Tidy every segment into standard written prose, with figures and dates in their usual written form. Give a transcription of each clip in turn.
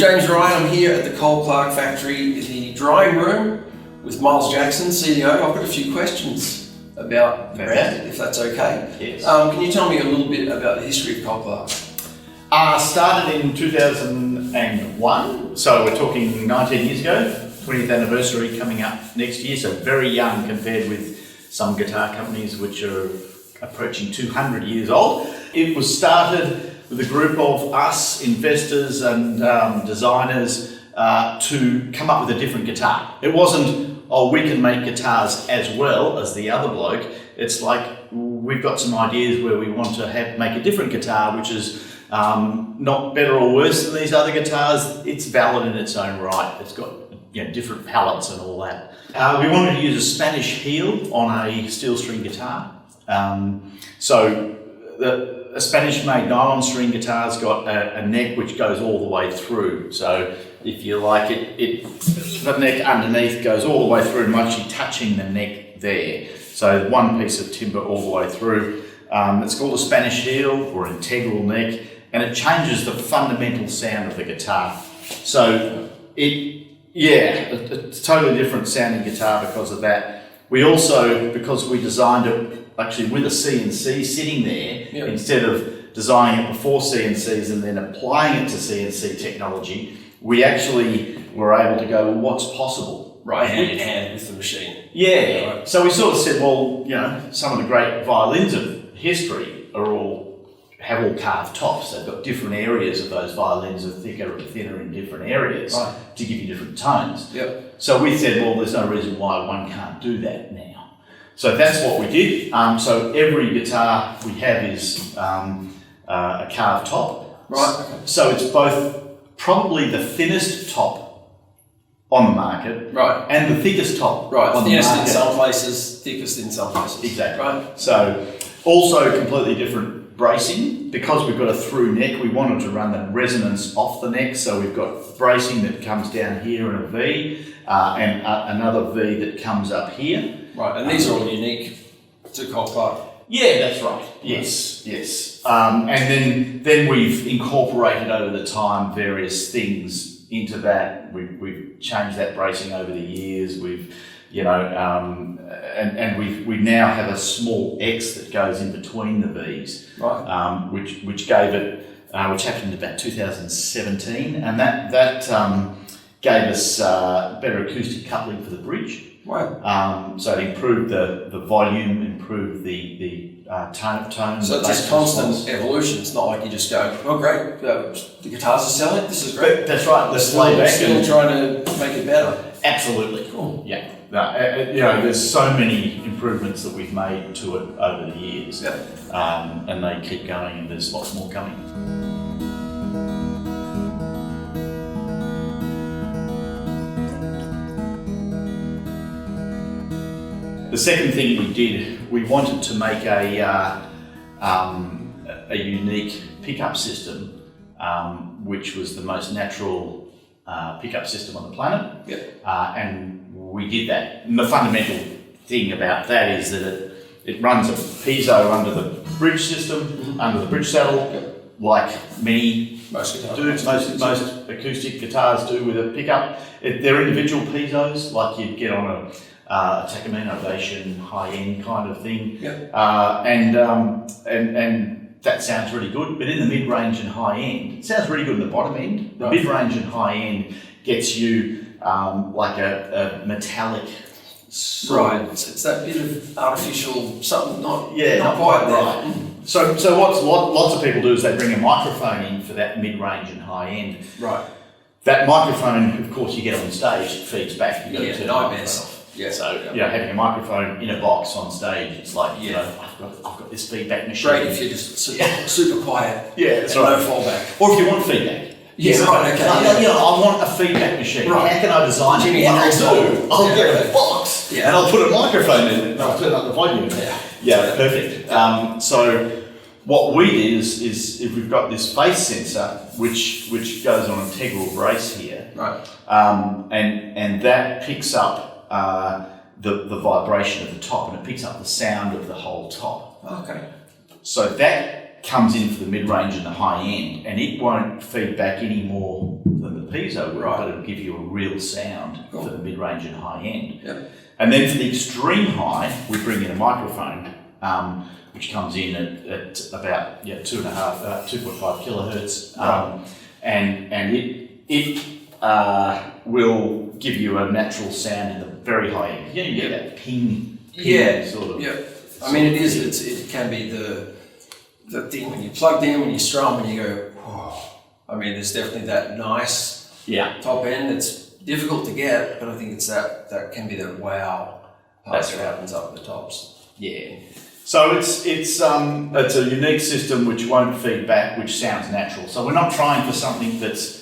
James Ryan. I'm here at the Cole-Clark factory in the drying room with Miles Jackson, CDO. I've got a few questions about the brand, if that's okay. Yes. Can you tell me a little bit about the history of Cole-Clark? Started in 2001, so we're talking 19 years ago, 20th anniversary coming up next year, so very young compared with some guitar companies which are approaching 200 years old. It was started with a group of us, investors and designers, to come up with a different guitar. It wasn't, oh, we can make guitars as well as the other bloke. It's like, we've got some ideas where we want to make a different guitar, which is not better or worse than these other guitars. It's valid in its own right. It's got different palettes and all that. We wanted to use a Spanish heel on a steel string guitar. A Spanish-made nylon string guitar's got a neck which goes all the way through. So if you like the neck underneath goes all the way through, and actually touching the neck there. So one piece of timber all the way through. It's called a Spanish heel or integral neck, and it changes the fundamental sound of the guitar. So it's a totally different sounding guitar because of that. We also, because we designed it actually with a CNC sitting there, instead of designing it before CNCs and then applying it to CNC technology, we actually were able to go, well, what's possible? Right, hand in hand with the machine. Yeah. Right. So we sort of said, well, some of the great violins of history have all carved tops. They've got different areas of those violins are thicker and thinner in different areas to give you different tones. Yep. So we said, well, there's no reason why one can't do that now. So that's what we did. So every guitar we have is a carved top. Right. Okay. So it's both probably the thinnest top on the market, right, and the thickest top on the market. Thinnest in some places, thickest in some places. Exactly. Right. So also completely different bracing. Because we've got a through neck, we wanted to run the resonance off the neck. So we've got bracing that comes down here in a V, and another V that comes up here. Right, and these are all unique to Cole-Clark. Yeah, that's right. Yes. And then we've incorporated over the time various things into that. We've changed that bracing over the years. We've, and we now have a small X that goes in between the V's, right? Which gave it, which happened about 2017, and that gave us better acoustic coupling for the bridge. Right. So it improved the volume, improved the tone. So it's just constant evolution. It's not like you just go, oh great, the guitars are selling, this is great. That's right. Let's lay back and trying to make it better. Absolutely. Cool. Yeah. There's so many improvements that we've made to it over the years, and they keep going, and there's lots more coming. The second thing we did, we wanted to make a unique pickup system, which was the most natural pickup system on the planet. Yep. And we did that. And the fundamental thing about that is that it runs a piezo under the bridge system, under the bridge saddle, like most acoustic guitars do with a pickup. They're individual piezos, like you'd get on a Takamine Ovation high-end kind of thing. Yep. And that sounds really good, but in the mid-range and high-end, it sounds really good in the bottom end. The mid-range and high-end gets you like a metallic Right, it's that bit of artificial something, not quite right. So what lots of people do is they bring a microphone in for that mid-range and high-end. Right. That microphone, of course, you get on stage, it feeds back. You got to turn the microphone off. Yeah. So having a microphone in a box on stage, it's like I've got this feedback machine. Great if you're just super quiet. Yeah, that's right. No fallback. Or if you want feedback. Yes, right. Okay. I want a feedback machine. Right. How can I design it? I'll get a box and I'll put a microphone in it and I'll turn up the volume. Yeah, perfect. So what we did is if we've got this face sensor which goes on an integral brace here, right, and that picks up the vibration of the top, and it picks up the sound of the whole top. Okay. So that comes in for the mid-range and the high end, and it won't feed back any more than the piezo wood, Right. but it'll give you a real sound Cool. for the mid-range and high end. Yep. And then for the extreme high, we bring in a microphone, which comes in at about 2.5 kilohertz, and it will give you a natural sound in the very high end. You get that ping sort of. Yeah. I mean, it can be the thing when you plug in, when you strum, and you go, oh. I mean, there's definitely that nice top end. It's difficult to get, but I think it's that can be that wow part that happens up at the tops. Yeah. So it's a unique system which won't feed back, which sounds natural. So we're not trying for something that's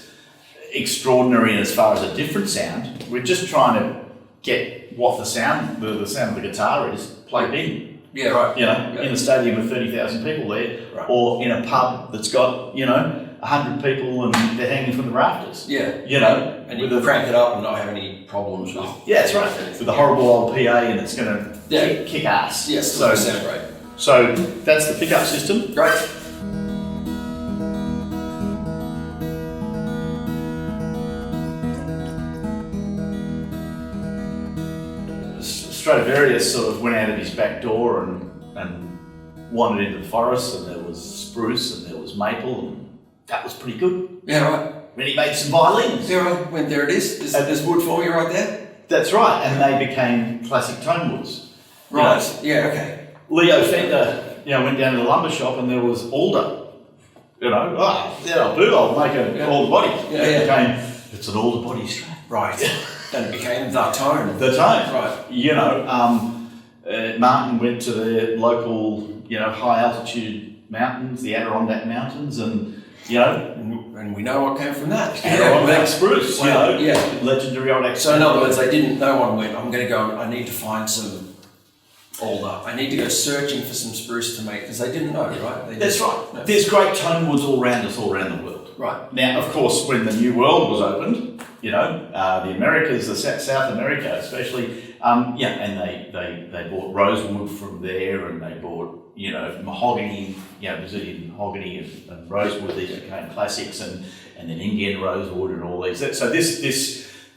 extraordinary as far as a different sound. We're just trying to get what the sound of the guitar is plugged in. Yeah, right. In a stadium with 30,000 people there, or in a pub that's got 100 people and they're hanging from the rafters. Yeah. And you can crank it up and not have any problems with. Yeah, that's right. With a horrible old PA and it's going to kick ass. Yes, so sound great. So that's the pickup system. Great. Stradivarius sort of went out of his back door and wandered into the forest, and there was spruce and there was maple, and that was pretty good. Yeah, right. Then he made some violins. Yeah, right. When there it is. There's wood for you right there. That's right, and they became classic tone woods. Right. Yeah. Okay. Leo Fender, went down to the lumber shop and there was alder. I'll make an alder body. It's an alder body Strat. Right. Then it became the tone. The tone. Right. Martin went to the local, high altitude mountains, the Adirondack Mountains, and and we know what came from that. Adirondack spruce, Yeah. legendary old. So in other words, no one went, I'm going to go, I need to find some alder. I need to go searching for some spruce to make, because they didn't know, right? That's right. No. There's great tone woods all around us, all around the world. Right. Now, of course, when the New World was opened, the Americas, the South America especially, and they bought rosewood from there, and they bought, mahogany, Brazilian mahogany and rosewood. These became classics, and then Indian rosewood and all these. So this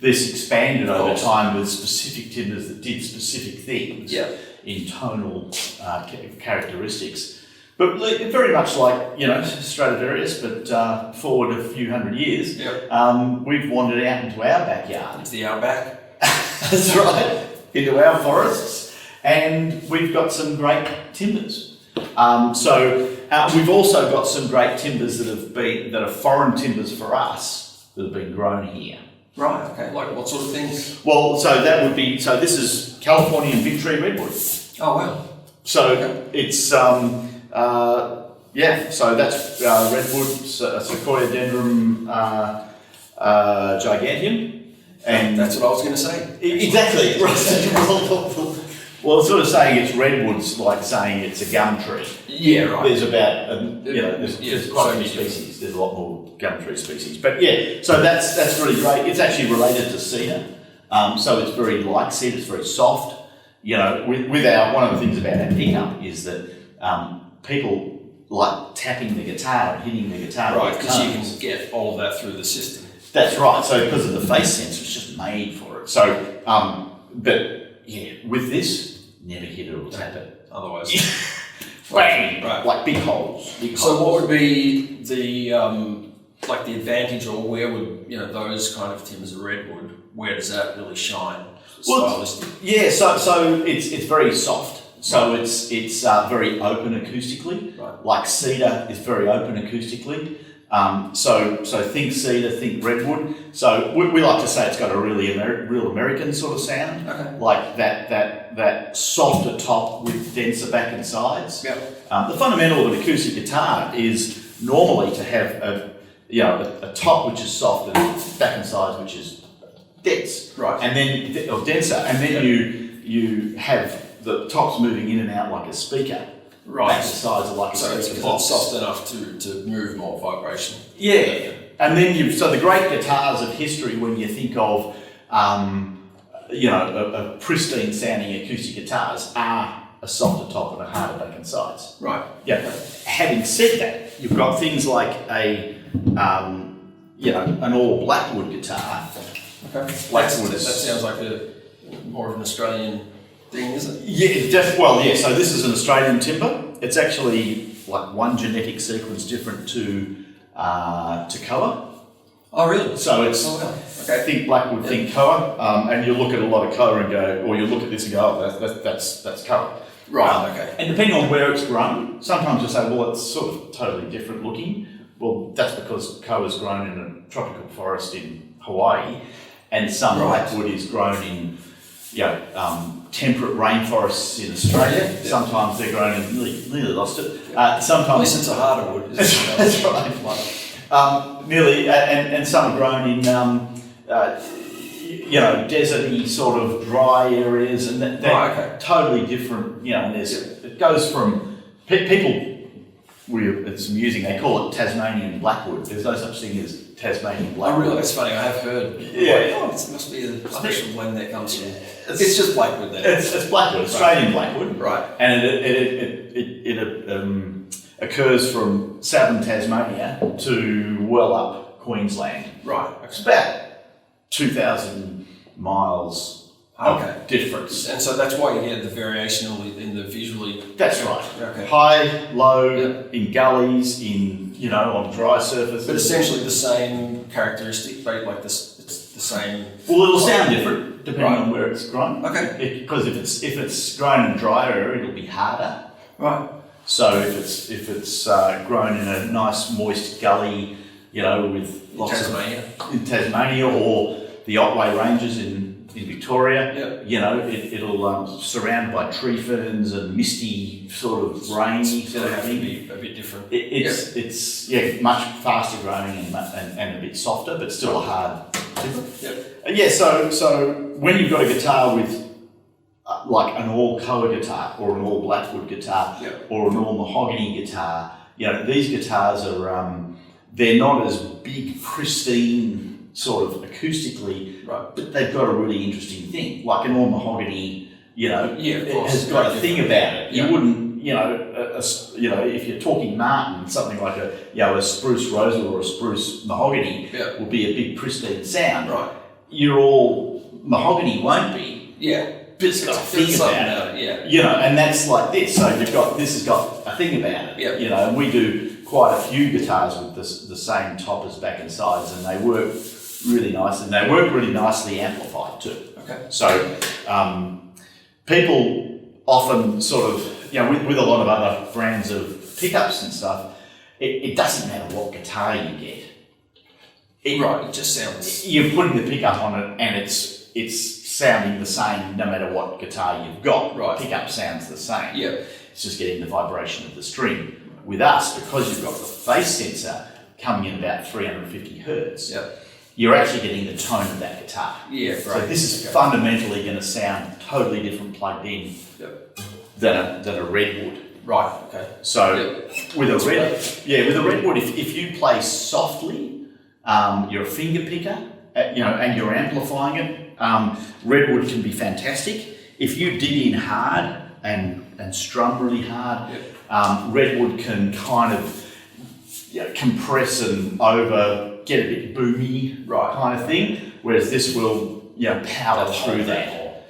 expanded over time with specific timbers that did specific things in tonal characteristics. But very much like, Stradivarius, but forward a few hundred years, we've wandered out into our backyard. Into the outback. That's right. Into our forests, and we've got some great timbers. We've also got some great timbers that are foreign timbers for us that have been grown here. Right. Okay. Like what sort of things? Well, this is Californian big tree redwood. Oh wow. So it's so that's redwood, Sequoia dendron giganteum. And that's what I was going to say. Exactly. Well, it's sort of saying it's redwoods, like saying it's a gum tree. Yeah, right. There's about, there's quite a few species. There's a lot more gum tree species. But so that's really great. It's actually related to cedar. So it's very like cedar. It's very soft. One of the things about our pickup is that people like tapping the guitar and hitting the guitar. Right, because you can get all of that through the system. That's right. So because of the face sensor, it's just made for it. So, with this, never hit it or tap it. Otherwise, bang! Right. Like big holes. So what would be the the advantage, or where would those kind of timbers of redwood? Where does that really shine? So it's very soft. So it's very open acoustically. Right. Like cedar is very open acoustically. So think cedar, think redwood. So we like to say it's got a really real American sort of sound. Okay. Like that softer top with denser back and sides. Yep. The fundamental of an acoustic guitar is normally to have a top which is soft and back and sides which is dense. Right. And then or denser, and then you have the tops moving in and out like a speaker. Right. Back and sides are like a so speaker it's box. soft enough to move more vibration. Yeah. And then the great guitars of history, when you think of a pristine sounding acoustic guitars, are a softer top and a harder back and sides. Right. Yeah. Having said that, you've got things like a an all blackwood guitar. Okay. Blackwood That sounds like more of an Australian thing, isn't it? Yeah, so this is an Australian timber. It's actually like one genetic sequence different to koa. Oh, really? So it's, okay. think blackwood, think koa, and you look at a lot of koa and go, or you look at this and go, oh, that's koa. Right, okay. And depending on where it's grown, sometimes you say, well, it's sort of totally different looking. Well, that's because koa is grown in a tropical forest in Hawaii, and some blackwood is grown in, temperate rainforests in Australia. Yeah. Sometimes they're grown in, nearly lost it. Sometimes At least it's a harder wood, isn't it? that's right. And some are grown in, deserty sort of dry areas, and they're totally different. And it goes from people. It's amusing. They call it Tasmanian blackwood. There's no such thing as Tasmanian blackwood. Oh, really? That's funny. I have heard. Yeah. It must be a special blend that comes from. It's just blackwood then. It's blackwood, Australian blackwood. Right. And it occurs from southern Tasmania to well up Queensland. Right. It's about 2,000 miles of difference. And so that's why you get the variation in the visually. That's right. Okay. High, low, in gullies, on dry surfaces. But essentially the same characteristic, but like this, it's the same. Well, it'll sound different depending on where it's grown. Okay. Because if it's grown in a drier area, it'll be harder. Right. So if it's grown in a nice moist gully, with lots in Tasmania or the Otway Ranges in Victoria, it'll surrounded by tree ferns and misty sort of rainy sort of thing. Be a bit different. It's much faster growing and a bit softer, but still a hard timber. So when you've got a guitar with like an all koa guitar or an all blackwood guitar or an all mahogany guitar, these guitars are they're not as big, pristine, sort of acoustically, but they've got a really interesting thing. Like an all mahogany, it has got a thing about it. You wouldn't, if you're talking Martin, something like a spruce rosewood or a spruce mahogany will be a big pristine sound. Right. Your all mahogany won't be. Yeah. But it's got a thing about it. And that's like this. So this has got a thing about it. Yeah. And we do quite a few guitars with the same toppers back and sides, and they work really nice, and they work really nicely amplified too. Okay. So people often sort of, with a lot of other brands of pickups and stuff, it doesn't matter what guitar you get. It just sounds. You're putting the pickup on it, and it's sounding the same no matter what guitar you've got. Right. Pickup sounds the same. Yeah. It's just getting the vibration of the string. With us, because you've got the phase sensor coming in about 350 hertz, you're actually getting the tone of that guitar. Yeah, right. So this is fundamentally going to sound totally different plugged in than a redwood. Right. Okay. So with a redwood, if you play softly, you're a finger picker, and you're amplifying it, redwood can be fantastic. If you dig in hard and strum really hard, redwood can kind of compress and get a bit boomy kind of thing, whereas this will power through that.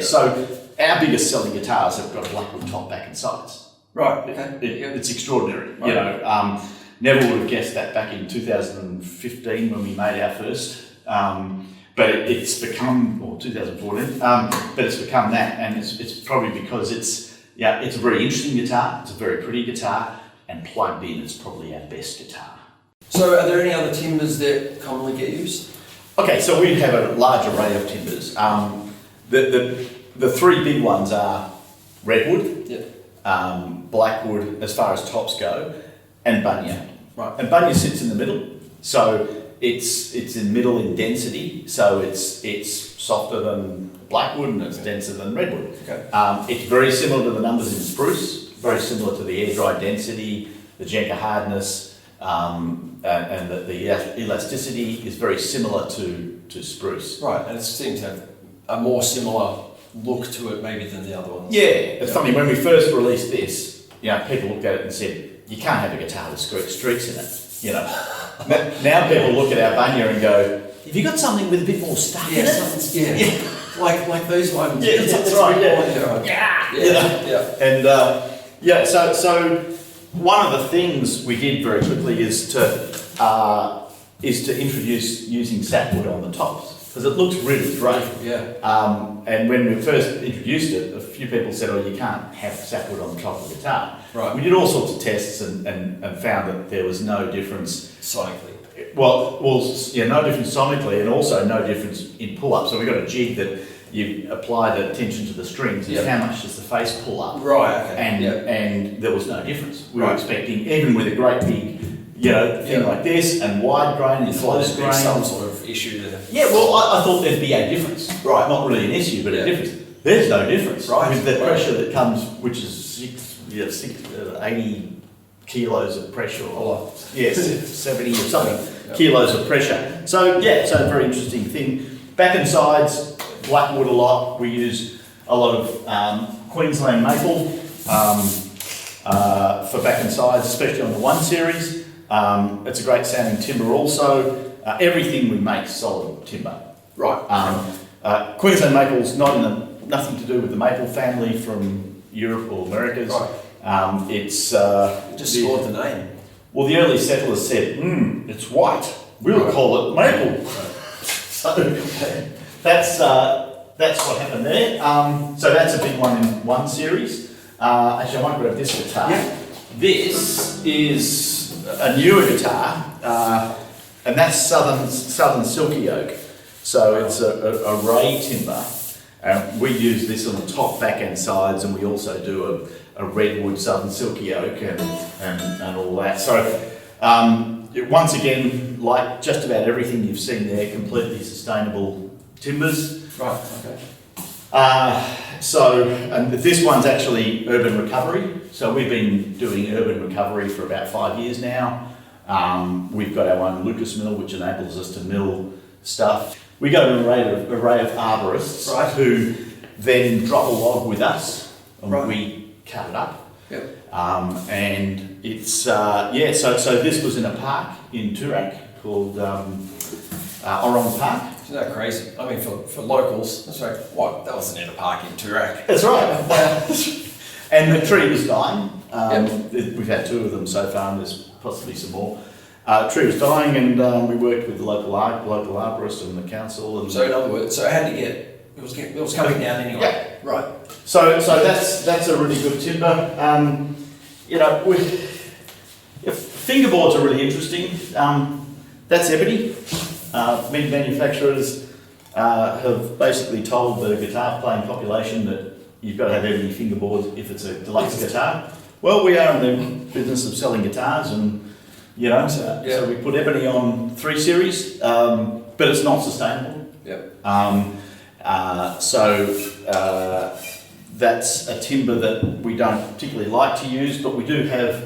So our biggest selling guitars have got a blackwood top, back and sides. Right. Okay. It's extraordinary. Right. Never would have guessed that back in 2015 when we made our first. But it's become, or 2014, but it's become that, and it's probably because it's a very interesting guitar, it's a very pretty guitar, and plugged in, it's probably our best guitar. So are there any other timbers that commonly get used? Okay, so we have a large array of timbers. The three big ones are redwood, blackwood as far as tops go, and bunya. Right. And bunya sits in the middle, so it's in middle in density, so it's softer than blackwood and it's denser than redwood. Okay. It's very similar to the numbers in spruce, very similar to the air dry density, the Jenker hardness, and the elasticity is very similar to spruce. Right, and it seems to have a more similar look to it maybe than the other ones. Yeah, it's funny, when we first released this, people looked at it and said, you can't have a guitar with streaks in it, Now people look at our bunya and go, have you got something with a bit more stuff in it? Yeah. Like those ones. Yeah, that's right. And so one of the things we did very quickly is to introduce using sapwood on the tops, because it looks really great. Yeah. And when we first introduced it, a few people said, "Oh, you can't have sapwood on the top of the guitar." Right. We did all sorts of tests and found that there was no difference Sonically. no difference sonically, and also no difference in pull-up. So we got a jig that you apply the tension to the strings, and how much does the face pull up? Right. Okay. And there was no difference. We were expecting, even with a great big, thing like this, and wide grain and close grain, some sort of issue there. Yeah, well, I thought there'd be a difference. Right, not really an issue, but a difference. There's no difference. Right. With the pressure that comes, which is 80 kilos of pressure, or 70 or something kilos of pressure. So so very interesting thing. Back and sides, blackwood a lot. We use a lot of Queensland maple for back and sides, especially on the 1 series. It's a great sounding timber also. Everything we make solid timber. Right. Queensland maple's nothing to do with the maple family from Europe or Americas. Right. It's Just scored the name. well, the early settlers said, it's white. We'll call it maple. So that's what happened there. So that's a big one in 1 series. Actually, I might grab this guitar. Yeah. This is a newer guitar, and that's southern silky oak. So it's a ray timber. We use this on the top, back and sides, and we also do a redwood southern silky oak and all that. So once again, like just about everything you've seen there, completely sustainable timbers. Right. Okay. And this one's actually urban recovery. So we've been doing urban recovery for about 5 years now. We've got our own Lucas mill, which enables us to mill stuff. We go to an array of arborists who then drop a log with us, and we cut it up. Yep. And it's so this was in a park in Toorak called Orong Park. Isn't that crazy? I mean, for locals, that's like, what? That wasn't in a park in Toorak. That's right. And the tree was dying. We've had 2 of them so far, and there's possibly some more. Tree was dying, and we worked with the local arborist and the council. And so in other words, it had to it was coming down anyway. Yeah. Right. So that's a really good timber. Fingerboards are really interesting. That's ebony. Many manufacturers have basically told the guitar playing population that you've got to have ebony fingerboards if it's a deluxe guitar. Well, we are in the business of selling guitars, and so we put ebony on 3 series, but it's not sustainable. Yep. That's a timber that we don't particularly like to use, but we do have,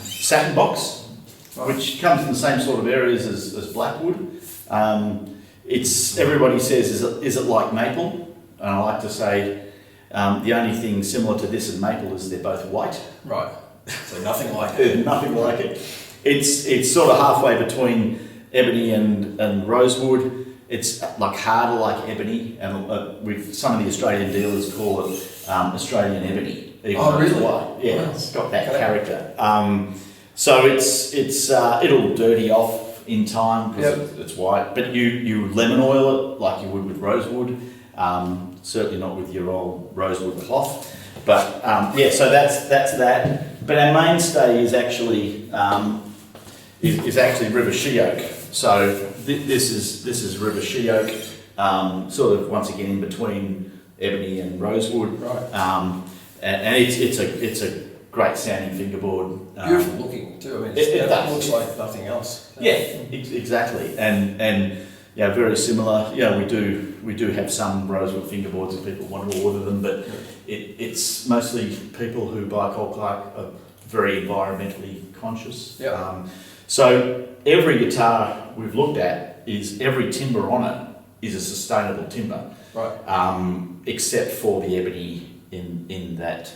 satin box, which comes in the same sort of areas as blackwood. Everybody says, is it like maple? And I like to say, the only thing similar to this and maple is they're both white. Right. So nothing like it. Nothing like it. It's sort of halfway between ebony and rosewood. It's like harder like ebony, and with some of the Australian dealers call it Australian ebony. Even though it's really? white. Yeah, it's got that character. So it'll dirty off in time because it's white. But you lemon oil it like you would with rosewood. Certainly not with your old rosewood cloth. But so that's that. But our mainstay is actually river she oak. So this is river she oak, sort of once again in between ebony and rosewood. Right. And it's a great sounding fingerboard. Beautiful looking too. I mean, that looks like nothing else. Yeah, exactly. And very similar. We do have some rosewood fingerboards if people want to order them, but it's mostly people who buy Cole-Clark are very environmentally conscious. Yep. So every guitar we've looked at every timber on it is a sustainable timber. Right. Except for the ebony in that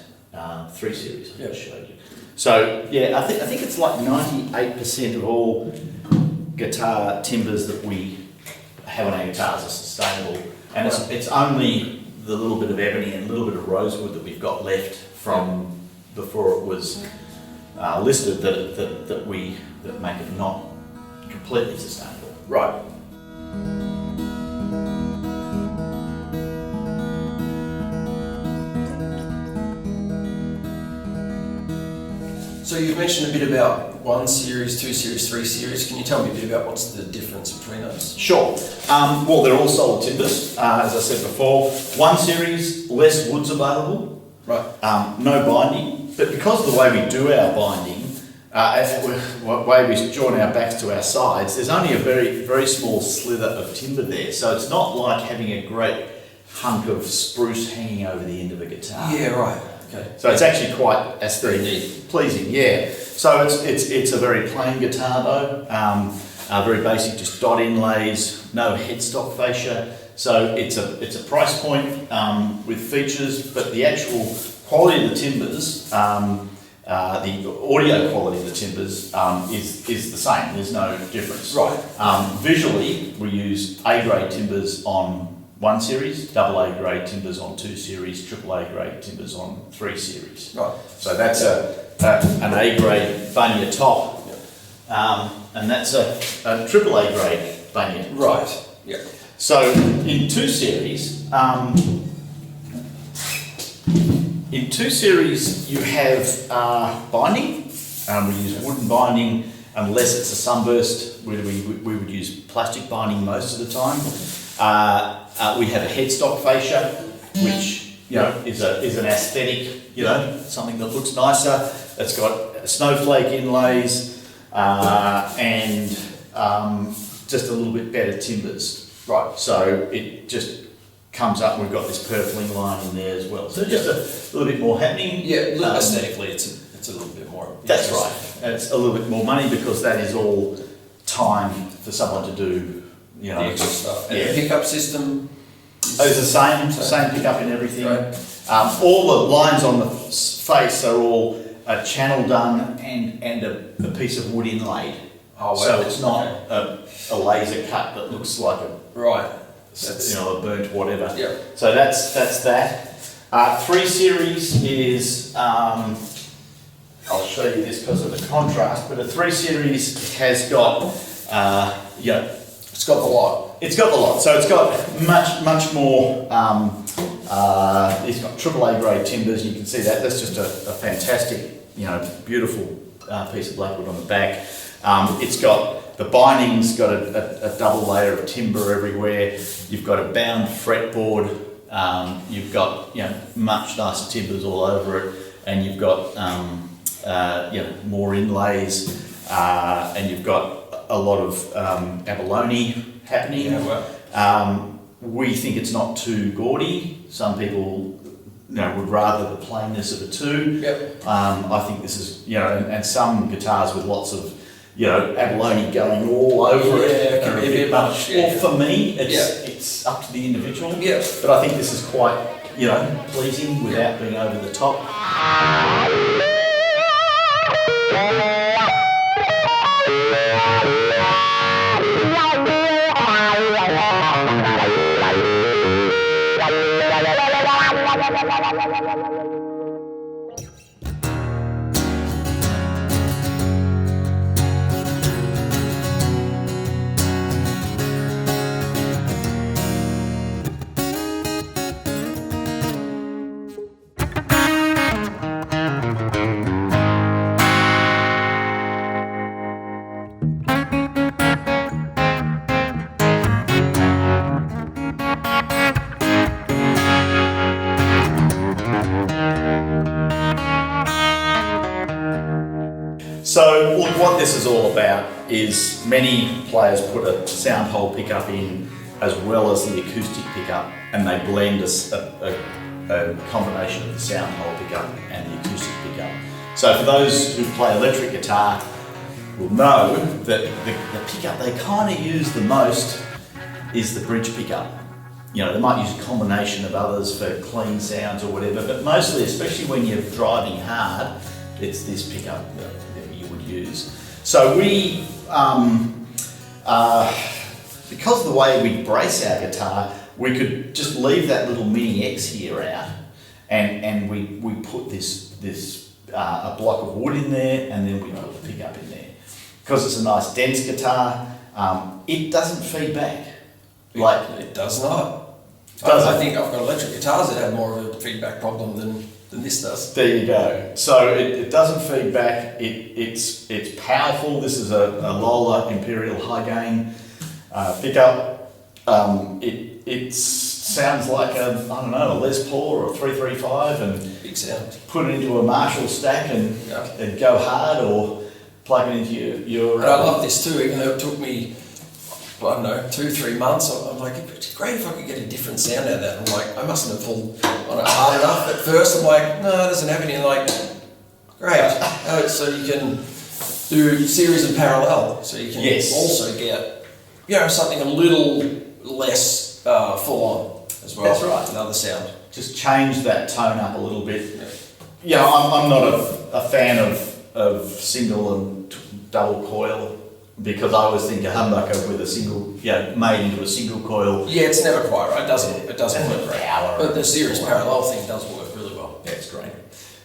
3 series I Yep. just showed you. So yeah, I think it's like 98% of all guitar timbers that we have on our guitars are sustainable, and it's only the little bit of ebony and a little bit of rosewood that we've got left from before it was listed that make it not completely sustainable. Right. So you've mentioned a bit about 1 series, 2 series, 3 series. Can you tell me a bit about what's the difference between those? Sure. Well, they're all solid timbers, as I said before. 1 series, less wood's available. Right. No binding, but because of the way we do our binding, the way we join our backs to our sides, there's only a very, very small slither of timber there. So it's not like having a great hunk of spruce hanging over the end of a guitar. Yeah, right. Okay. So it's actually quite aesthetically pleasing, yeah. So it's a very plain guitar though, very basic, just dot inlays, no headstock fascia. So it's a price point with features, but the actual quality of the timbers, the audio quality of the timbers is the same. There's no difference. Right. Visually, we use A-grade timbers on 1 series, AA grade timbers on 2 series, AAA grade timbers on 3 series. Right. So that's an A grade bunya top, and that's a AAA grade bunya top. Right. Yeah. So in 2 series, you have binding. We use wooden binding unless it's a sunburst. We would use plastic binding most of the time. We have a headstock fascia, which is an aesthetic, something that looks nicer. It's got snowflake inlays and just a little bit better timbers. Right. So it just comes up. We've got this purfling line in there as well. So just a little bit more happening. Yeah. Aesthetically, it's a little bit more. That's right. And it's a little bit more money because that is all time for someone to do. The extra stuff. And Yeah. the pickup system. It's the same pickup and everything. Right. All the lines on the face are all a channel done and a piece of wood inlaid. Oh, wow. So it's not a laser cut that looks like Right. a burnt whatever. Yeah. So that's that. 3 series is I'll show you this because of the contrast, but a 3 series has got It's got the lot. It's got the lot, so it's got much more. It's got AAA grade timbers. You can see that. That's just a fantastic, beautiful piece of blackwood on the back. It's got the binding's got a double layer of timber everywhere. You've got a bound fretboard. You've got much nicer timbers all over it, and you've got more inlays, and you've got a lot of abalone happening. Yeah, well. We think it's not too gaudy. Some people would rather the plainness of a 2. Yep. I think this is, and some guitars with lots of, abalone going all over it. Yeah, it can be a bit much. Well, for me, Yeah. it's up to the individual. Yeah. But I think this is quite, pleasing without being over the top. So look, what this is all about is many players put a sound hole pickup in as well as the acoustic pickup, and they blend a combination of the sound hole pickup and the acoustic pickup. So for those who play electric guitar will know that the pickup they kind of use the most is the bridge pickup. they might use a combination of others for clean sounds or whatever, but mostly, especially when you're driving hard, it's this pickup that you would use. So we, because of the way we brace our guitar, we could just leave that little mini X here out, and we put this a block of wood in there, and then we put the pickup in there. Because it's a nice dense guitar, it doesn't feed back. It does not. I think I've got electric guitars that have more of a feedback problem than this does. There you go. So it doesn't feed back. It's powerful. This is a Lolar Imperial high gain pickup. It sounds like a Les Paul or a 335, and big sound. Put it into a Marshall stack and go hard, or plug it into your. And I love this too, even though it took me, 2-3 months. I'm like, it's great if I could get a different sound out of that. I'm like, I mustn't have pulled on it hard enough at first. I'm like, no, it doesn't have any. I'm like, great. So you can do series and parallel. So you can also get, something a little less full on as well. That's right. Another sound. Just change that tone up a little bit. Yeah, I'm not a fan of single and double coil, because I always think a humbucker with a single, made into a single coil. Yeah, it's never quite right. It doesn't work right. Power. But the series parallel thing does work really well. Yeah, it's great.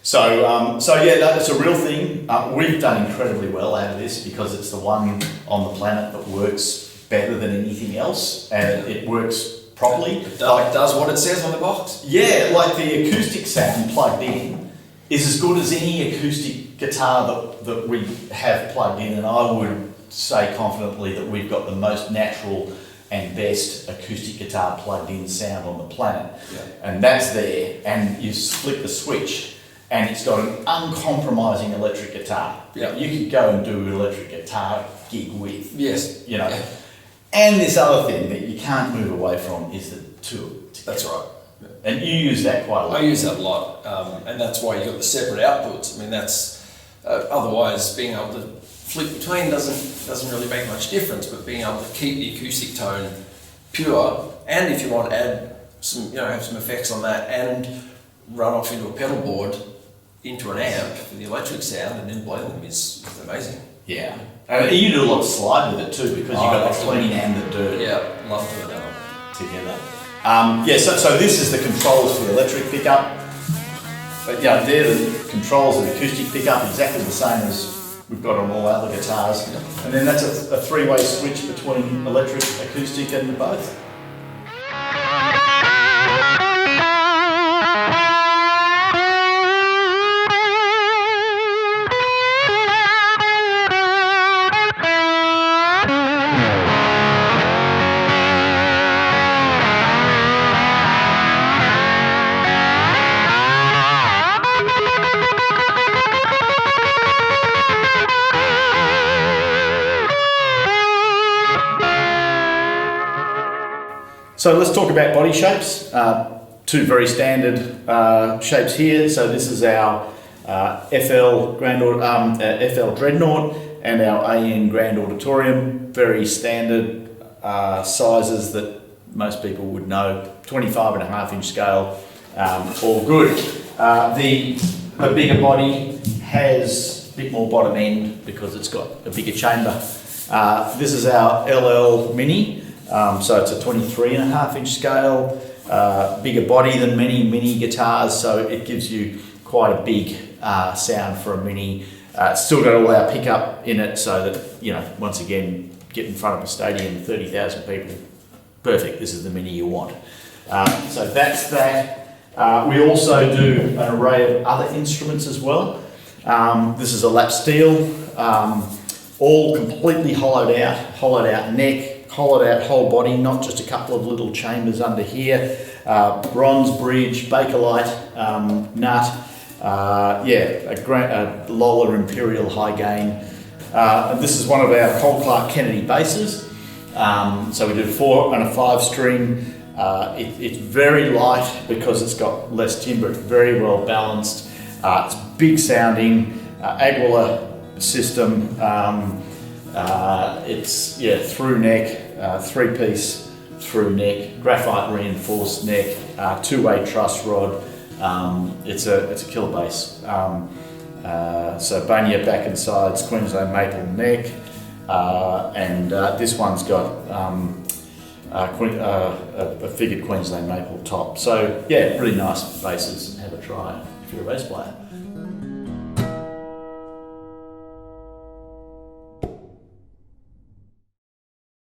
So that's a real thing. We've done incredibly well out of this, because it's the one on the planet that works better than anything else, and it works properly. It does what it says on the box. Yeah, like the acoustic sound plugged in is as good as any acoustic guitar that we have plugged in, and I would say confidently that we've got the most natural and best acoustic guitar plugged in sound on the planet. Yeah. And that's there, and you flick the switch and it's got an uncompromising electric guitar. Yeah. You could go and do an electric guitar gig with. Yes. Yeah. And this other thing that you can't move away from is the two together. That's right. Yeah. And you use that quite a lot. I use that a lot, and that's why you've got the separate outputs. I mean, that's otherwise being able to flick between doesn't really make much difference. But being able to keep the acoustic tone pure, and if you want to add some, have some effects on that, and run off into a pedal board, into an amp for the electric sound, and then blend them is amazing. Yeah. And you do a lot of slide with it too, because you've got the clean and the dirt. Yeah, love doing that together. So this is the controls for the electric pickup. But they're the controls of the acoustic pickup, exactly the same as we've got on all other guitars. Yeah. And then that's a three-way switch between electric, acoustic and both. So let's talk about body shapes. Two very standard shapes here. So this is our FL Dreadnought and our AN Grand Auditorium. Very standard sizes that most people would know. 25.5-inch scale, all good. The bigger body has a bit more bottom end because it's got a bigger chamber. This is our LL Mini. So it's a 23.5-inch scale, bigger body than many mini guitars, so it gives you quite a big sound for a mini. It's still got all our pickup in it, so that, once again, get in front of a stadium, 30,000 people, perfect, this is the mini you want. So that's that. We also do an array of other instruments as well. This is a lap steel, all completely hollowed out neck, hollowed out whole body, not just a couple of little chambers under here. Bronze bridge, Bakelite nut, a Lolar Imperial high gain. This is one of our Cole-Clark Kennedy basses. So we did a 4 and a 5 string. It's very light because it's got less timbre. It's very well balanced. It's big sounding, Aguilar system. It's through neck, 3-piece through neck, graphite reinforced neck, two-way truss rod. It's a killer bass. So Bunya back and sides, Queensland maple neck, and this one's got a figured Queensland maple top. So yeah, really nice basses. Have a try if you're a bass player.